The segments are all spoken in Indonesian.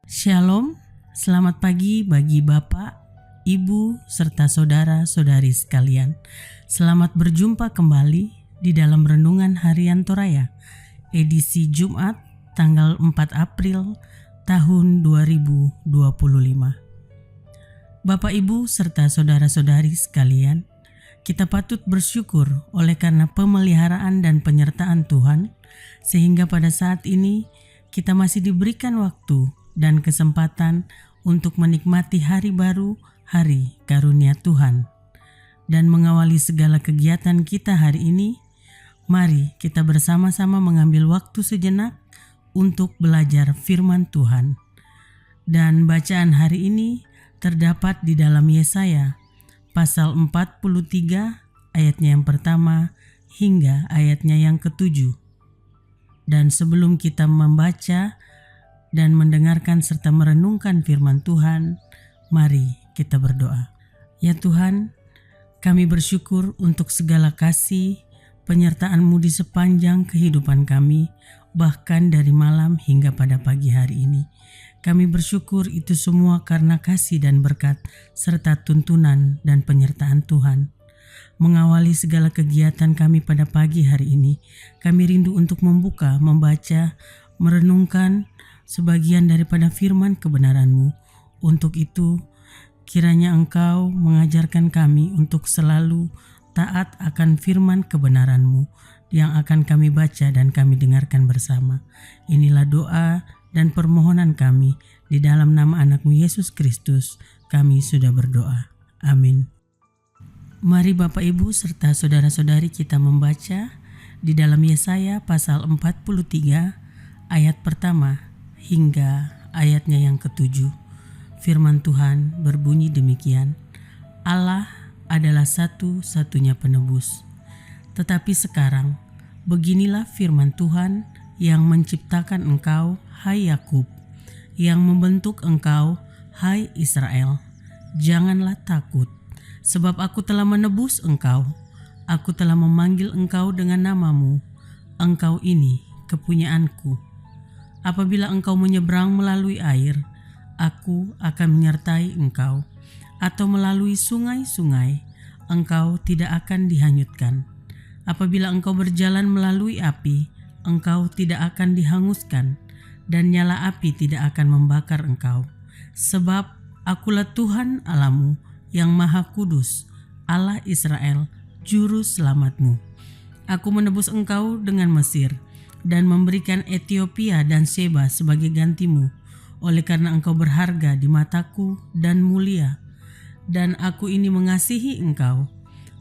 Shalom, selamat pagi bagi Bapak, Ibu, serta saudara-saudari sekalian. Selamat berjumpa kembali di dalam Renungan Harian Toraya, edisi Jumat, tanggal 4 April tahun 2025. Bapak, Ibu, serta saudara-saudari sekalian, kita patut bersyukur oleh karena pemeliharaan dan penyertaan Tuhan, sehingga pada saat ini kita masih diberikan waktu dan kesempatan untuk menikmati hari baru, hari karunia Tuhan. Dan mengawali segala kegiatan kita hari ini, mari kita bersama-sama mengambil waktu sejenak untuk belajar firman Tuhan. Dan bacaan hari ini terdapat di dalam Yesaya pasal 43 ayatnya yang pertama hingga ayatnya yang ke-7. Dan sebelum kita membaca dan mendengarkan serta merenungkan firman Tuhan, mari kita berdoa. Ya Tuhan, kami bersyukur untuk segala kasih penyertaan-Mu di sepanjang kehidupan kami, bahkan dari malam hingga pada pagi hari ini. Kami bersyukur itu semua karena kasih dan berkat serta tuntunan dan penyertaan Tuhan. Mengawali segala kegiatan kami pada pagi hari ini, kami rindu untuk membuka, membaca, merenungkan sebagian daripada firman kebenaran-Mu. Untuk itu, kiranya Engkau mengajarkan kami untuk selalu taat akan firman kebenaran-Mu yang akan kami baca dan kami dengarkan bersama. Inilah doa dan permohonan kami, di dalam nama anak-Mu Yesus Kristus kami sudah berdoa. Amin. Mari Bapak Ibu serta saudara-saudari kita membaca di dalam Yesaya pasal 43 ayat pertama hingga ayatnya yang ke-7. Firman Tuhan berbunyi demikian: Allah adalah satu-satunya penebus. Tetapi sekarang beginilah firman Tuhan yang menciptakan engkau, hai Yakub, yang membentuk engkau, hai Israel. Janganlah takut, sebab aku telah menebus engkau. Aku telah memanggil engkau dengan namamu. Engkau ini kepunyaanku. Apabila engkau menyeberang melalui air, aku akan menyertai engkau. Atau melalui sungai-sungai, engkau tidak akan dihanyutkan. Apabila engkau berjalan melalui api, engkau tidak akan dihanguskan, dan nyala api tidak akan membakar engkau. Sebab akulah Tuhan Allahmu yang Maha Kudus, Allah Israel, Juru Selamatmu. Aku menebus engkau dengan Mesir, dan memberikan Ethiopia dan Seba sebagai gantimu, oleh karena engkau berharga di mataku dan mulia. Dan aku ini mengasihi engkau,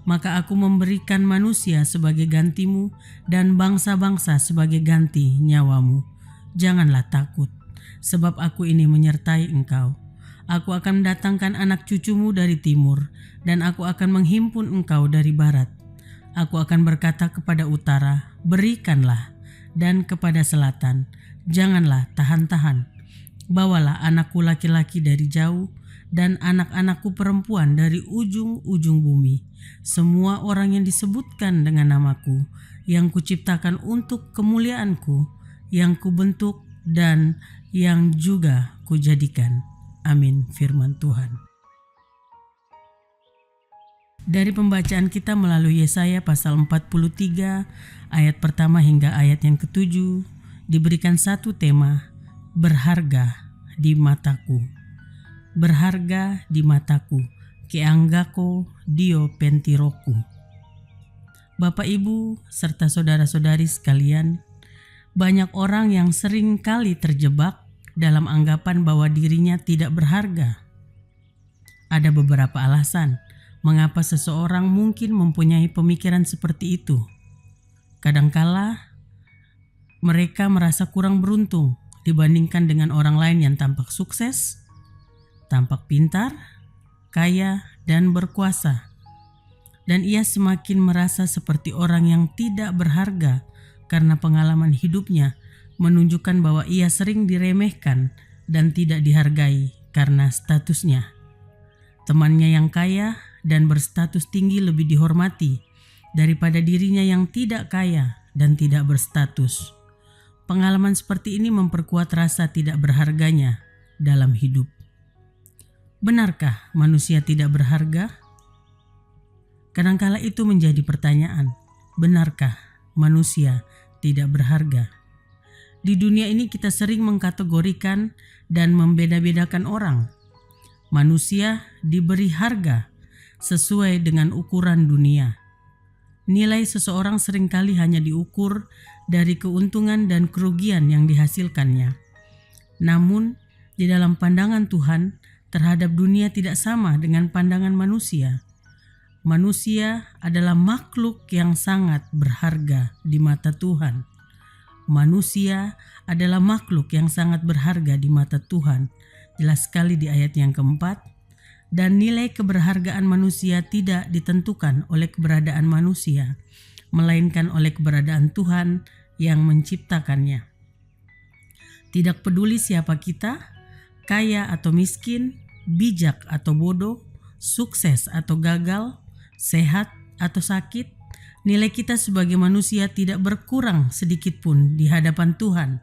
maka aku memberikan manusia sebagai gantimu dan bangsa-bangsa sebagai ganti nyawamu. Janganlah takut, sebab aku ini menyertai engkau. Aku akan mendatangkan anak cucumu dari timur, dan aku akan menghimpun engkau dari barat. Aku akan berkata kepada utara, berikanlah, dan kepada selatan, janganlah tahan-tahan. Bawalah anakku laki-laki dari jauh, dan anak-anakku perempuan dari ujung-ujung bumi. Semua orang yang disebutkan dengan namaku, yang kuciptakan untuk kemuliaanku, yang kubentuk dan yang juga kujadikan. Amin. Firman Tuhan. Dari pembacaan kita melalui Yesaya pasal 43 ayat pertama hingga ayat yang ke-7 diberikan satu tema: berharga di mataku. Berharga di mataku, keanggako dio pentiroku. Bapak, Ibu, serta saudara-saudari sekalian, banyak orang yang sering kali terjebak dalam anggapan bahwa dirinya tidak berharga. Ada beberapa alasan mengapa seseorang mungkin mempunyai pemikiran seperti itu. Kadangkala mereka merasa kurang beruntung dibandingkan dengan orang lain yang tampak sukses, tampak pintar, kaya, dan berkuasa. Dan ia semakin merasa seperti orang yang tidak berharga karena pengalaman hidupnya menunjukkan bahwa ia sering diremehkan dan tidak dihargai karena statusnya. Temannya yang kaya dan berstatus tinggi lebih dihormati daripada dirinya yang tidak kaya dan tidak berstatus. Pengalaman seperti ini memperkuat rasa tidak berharganya dalam hidup. Benarkah manusia tidak berharga? Kadangkala itu menjadi pertanyaan. Benarkah manusia tidak berharga? Di dunia ini kita sering mengkategorikan dan membeda-bedakan orang. Manusia diberi harga sesuai dengan ukuran dunia. Nilai seseorang seringkali hanya diukur dari keuntungan dan kerugian yang dihasilkannya. Namun, di dalam pandangan Tuhan terhadap dunia tidak sama dengan pandangan manusia. Manusia adalah makhluk yang sangat berharga di mata Tuhan. Manusia adalah makhluk yang sangat berharga di mata Tuhan. Jelas sekali di ayat yang keempat. Dan nilai keberhargaan manusia tidak ditentukan oleh keberadaan manusia, melainkan oleh keberadaan Tuhan yang menciptakannya. Tidak peduli siapa kita, kaya atau miskin, bijak atau bodoh, sukses atau gagal, sehat atau sakit, nilai kita sebagai manusia tidak berkurang sedikit pun di hadapan Tuhan.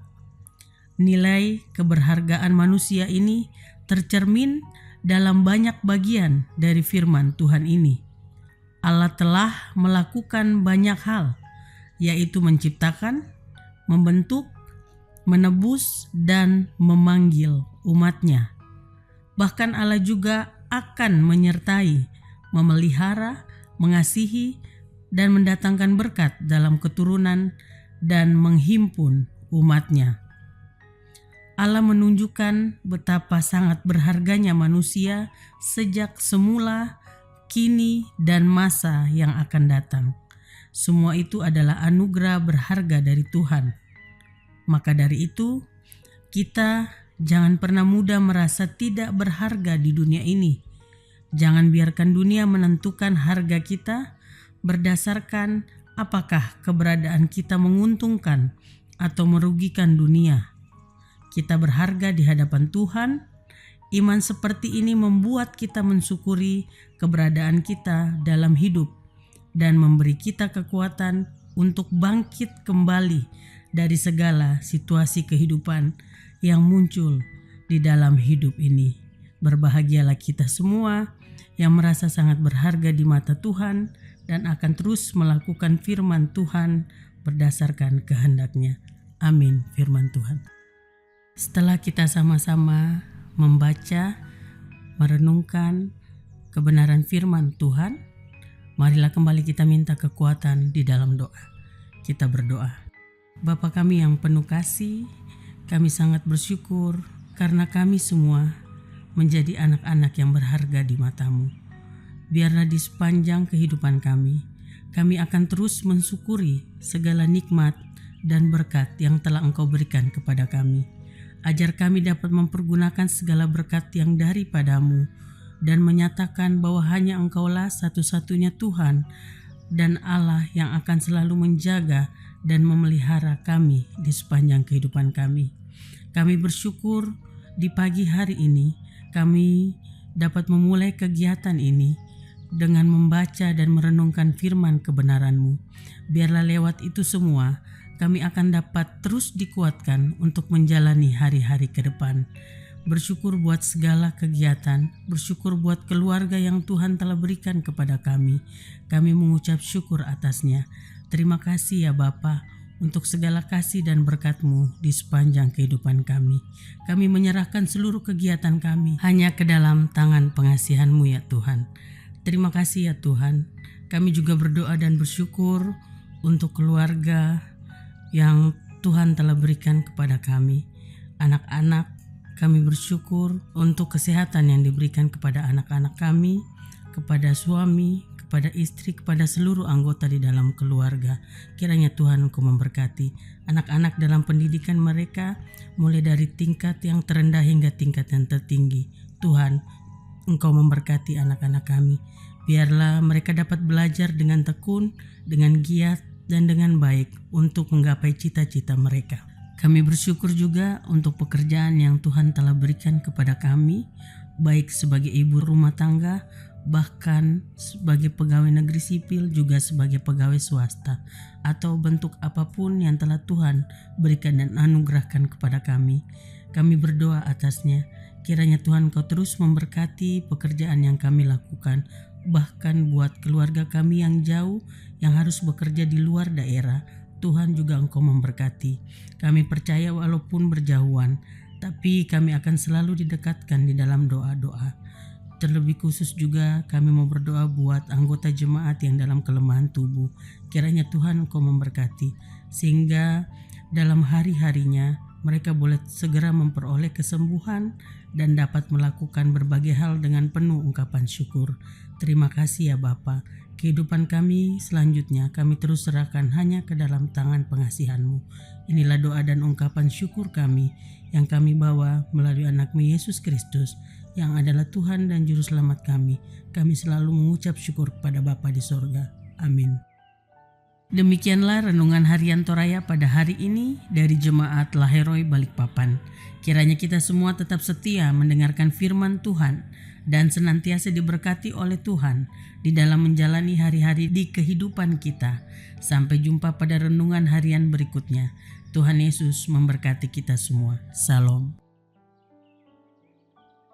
Nilai keberhargaan manusia ini tercermin dalam banyak bagian dari firman Tuhan ini. Allah telah melakukan banyak hal, yaitu menciptakan, membentuk, menebus, dan memanggil umat-Nya. Bahkan Allah juga akan menyertai, memelihara, mengasihi, dan mendatangkan berkat dalam keturunan dan menghimpun umat-Nya. Allah menunjukkan betapa sangat berharganya manusia sejak semula, kini, dan masa yang akan datang. Semua itu adalah anugerah berharga dari Tuhan. Maka dari itu, kita jangan pernah mudah merasa tidak berharga di dunia ini. Jangan biarkan dunia menentukan harga kita berdasarkan apakah keberadaan kita menguntungkan atau merugikan dunia. Kita berharga di hadapan Tuhan. Iman seperti ini membuat kita mensyukuri keberadaan kita dalam hidup dan memberi kita kekuatan untuk bangkit kembali dari segala situasi kehidupan yang muncul di dalam hidup ini. Berbahagialah kita semua yang merasa sangat berharga di mata Tuhan dan akan terus melakukan firman Tuhan berdasarkan kehendak-Nya. Amin. Firman Tuhan. Setelah kita sama-sama membaca, merenungkan kebenaran firman Tuhan, marilah kembali kita minta kekuatan di dalam doa. Kita berdoa. Bapa kami yang penuh kasih, kami sangat bersyukur karena kami semua menjadi anak-anak yang berharga di mata-Mu. Biarlah di sepanjang kehidupan kami akan terus mensyukuri segala nikmat dan berkat yang telah Engkau berikan kepada kami. Ajar kami dapat mempergunakan segala berkat yang daripada-Mu dan menyatakan bahwa hanya Engkaulah satu-satunya Tuhan dan Allah yang akan selalu menjaga dan memelihara kami di sepanjang kehidupan kami. Kami bersyukur di pagi hari ini kami dapat memulai kegiatan ini dengan membaca dan merenungkan firman kebenaran-Mu. Biarlah lewat itu semua kami akan dapat terus dikuatkan untuk menjalani hari-hari ke depan. Bersyukur buat segala kegiatan, bersyukur buat keluarga yang Tuhan telah berikan kepada kami. Kami mengucap syukur atasnya. Terima kasih ya Bapa untuk segala kasih dan berkat-Mu di sepanjang kehidupan kami. Kami menyerahkan seluruh kegiatan kami hanya ke dalam tangan pengasihan-Mu ya Tuhan. Terima kasih ya Tuhan. Kami juga berdoa dan bersyukur untuk keluarga yang Tuhan telah berikan kepada kami. Anak-anak, kami bersyukur untuk kesehatan yang diberikan kepada anak-anak kami, kepada suami, kepada istri, kepada seluruh anggota di dalam keluarga. Kiranya Tuhan Engkau memberkati anak-anak dalam pendidikan mereka, mulai dari tingkat yang terendah hingga tingkat yang tertinggi. Tuhan, Engkau memberkati anak-anak kami. Biarlah mereka dapat belajar dengan tekun, dengan giat, dan dengan baik untuk menggapai cita-cita mereka. Kami bersyukur juga untuk pekerjaan yang Tuhan telah berikan kepada kami, baik sebagai ibu rumah tangga bahkan sebagai pegawai negeri sipil, juga sebagai pegawai swasta, atau bentuk apapun yang telah Tuhan berikan dan anugerahkan kepada kami. Kami berdoa atasnya. Kiranya Tuhan Kau terus memberkati pekerjaan yang kami lakukan, bahkan buat keluarga kami yang jauh, yang harus bekerja di luar daerah. Tuhan juga Engkau memberkati. Kami percaya walaupun berjauhan, tapi kami akan selalu didekatkan di dalam doa-doa. Terlebih khusus juga kami mau berdoa buat anggota jemaat yang dalam kelemahan tubuh. Kiranya Tuhan Engkau memberkati, sehingga dalam hari-harinya mereka boleh segera memperoleh kesembuhan dan dapat melakukan berbagai hal dengan penuh ungkapan syukur. Terima kasih ya Bapa. Kehidupan kami selanjutnya kami terus serahkan hanya ke dalam tangan pengasihan-Mu. Inilah doa dan ungkapan syukur kami yang kami bawa melalui anak-Mu Yesus Kristus, yang adalah Tuhan dan Juru Selamat kami. Kami selalu mengucap syukur kepada Bapa di sorga. Amin. Demikianlah renungan harian Toraya pada hari ini dari Jemaat Laheroi Balikpapan. Kiranya kita semua tetap setia mendengarkan firman Tuhan dan senantiasa diberkati oleh Tuhan di dalam menjalani hari-hari di kehidupan kita. Sampai jumpa pada renungan harian berikutnya. Tuhan Yesus memberkati kita semua. Salam.